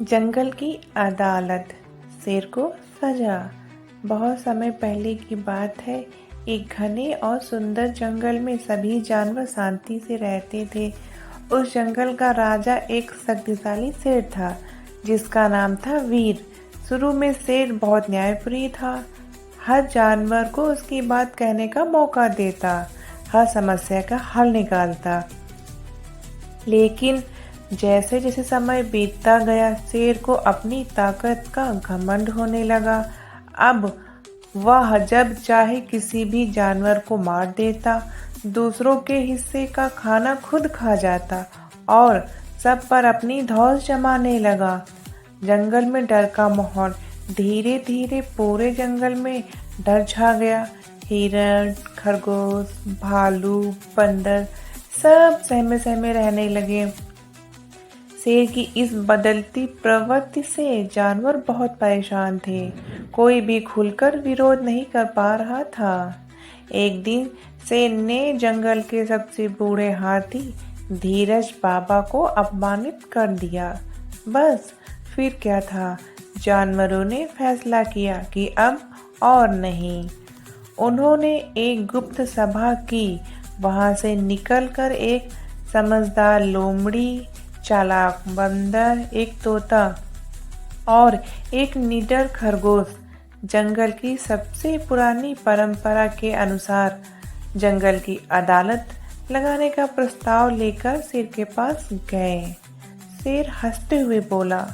जंगल की अदालत। शेर को सजा। बहुत समय पहले की बात है। एक घने और सुंदर जंगल में सभी जानवर शांति से रहते थे। उस जंगल का राजा एक शक्तिशाली शेर था जिसका नाम था वीर। शुरू में शेर बहुत न्यायप्रिय था। हर जानवर को उसकी बात कहने का मौका देता, हर समस्या का हल निकालता। लेकिन जैसे जैसे समय बीतता गया, शेर को अपनी ताकत का घमंड होने लगा। अब वह जब चाहे किसी भी जानवर को मार देता, दूसरों के हिस्से का खाना खुद खा जाता और सब पर अपनी धौंस जमाने लगा। जंगल में डर का माहौल धीरे धीरे पूरे जंगल में डर छा गया। हिरण, खरगोश, भालू, बंदर सब सहमे सहमे रहने लगे। शेर की इस बदलती प्रवृत्ति से जानवर बहुत परेशान थे। कोई भी खुलकर विरोध नहीं कर पा रहा था। एक दिन शेर ने जंगल के सबसे बूढ़े हाथी धीरज बाबा को अपमानित कर दिया। बस फिर क्या था, जानवरों ने फैसला किया कि अब और नहीं। उन्होंने एक गुप्त सभा की। वहां से निकलकर एक समझदार लोमड़ी, चालाक बंदर, एक तोता और एक निडर खरगोश जंगल की सबसे पुरानी परंपरा के अनुसार जंगल की अदालत लगाने का प्रस्ताव लेकर शेर के पास गए। शेर हंसते हुए बोला,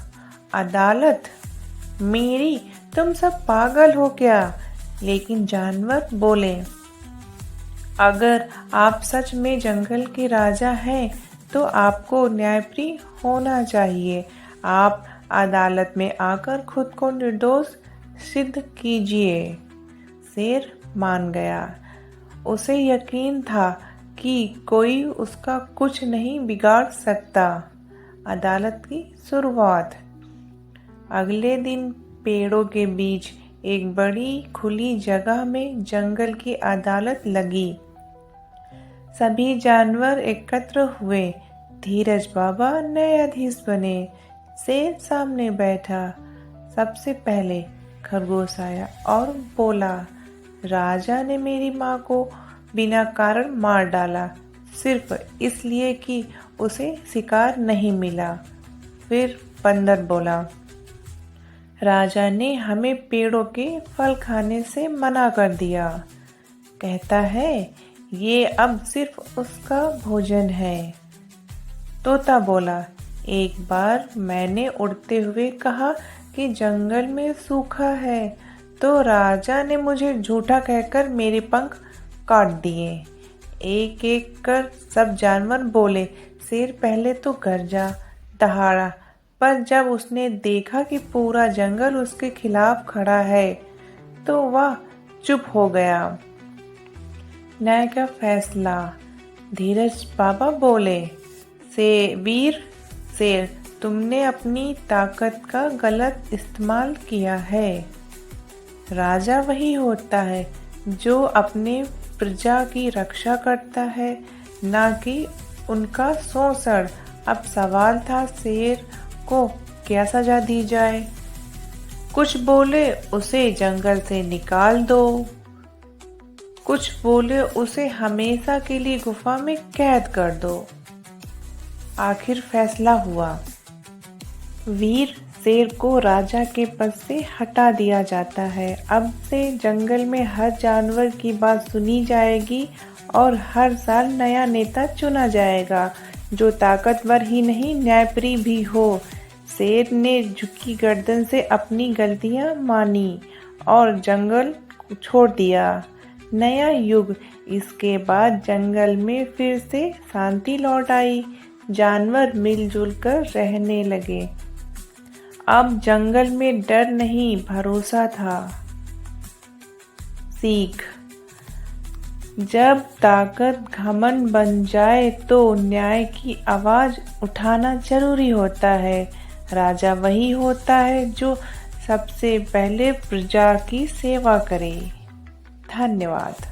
अदालत मेरी? तुम सब पागल हो क्या? लेकिन जानवर बोले, अगर आप सच में जंगल के राजा हैं तो आपको न्यायप्रिय होना चाहिए। आप अदालत में आकर खुद को निर्दोष सिद्ध कीजिए। शेर मान गया। उसे यकीन था कि कोई उसका कुछ नहीं बिगाड़ सकता। अदालत की शुरुआत। अगले दिन पेड़ों के बीच एक बड़ी खुली जगह में जंगल की अदालत लगी। सभी जानवर एकत्र हुए। धीरज बाबा न्यायाधीश बने। शेर सामने बैठा। सबसे पहले खरगोश आया और बोला, राजा ने मेरी माँ को बिना कारण मार डाला, सिर्फ इसलिए कि उसे शिकार नहीं मिला। फिर बंदर बोला, राजा ने हमें पेड़ों के फल खाने से मना कर दिया। कहता है ये अब सिर्फ उसका भोजन है। तोता बोला, एक बार मैंने उड़ते हुए कहा कि जंगल में सूखा है तो राजा ने मुझे झूठा कहकर मेरे पंख काट दिए। एक एक कर सब जानवर बोले। शेर पहले तो गरजा, दहाड़ा, पर जब उसने देखा कि पूरा जंगल उसके खिलाफ खड़ा है तो वह चुप हो गया। न्याय का फैसला। धीरज बाबा बोले, वीर शेर, तुमने अपनी ताकत का गलत इस्तेमाल किया है। राजा वही होता है जो अपने प्रजा की रक्षा करता है, ना कि उनका शोषण। अब सवाल था शेर को क्या सजा दी जाए। कुछ बोले उसे जंगल से निकाल दो, कुछ बोले उसे हमेशा के लिए गुफा में कैद कर दो। आखिर फैसला हुआ। वीर शेर को राजा के पद से हटा दिया जाता है। अब से जंगल में हर जानवर की बात सुनी जाएगी और हर साल नया नेता चुना जाएगा जो ताकतवर ही नहीं न्यायप्रिय भी हो। शेर ने झुकी गर्दन से अपनी गलतियां मानी और जंगल छोड़ दिया। नया युग। इसके बाद जंगल में फिर से शांति लौट आई। जानवर मिलजुल कर रहने लगे। अब जंगल में डर नहीं, भरोसा था। सीख। जब ताकत घमंड बन जाए तो न्याय की आवाज उठाना जरूरी होता है। राजा वही होता है जो सबसे पहले प्रजा की सेवा करे। धन्यवाद।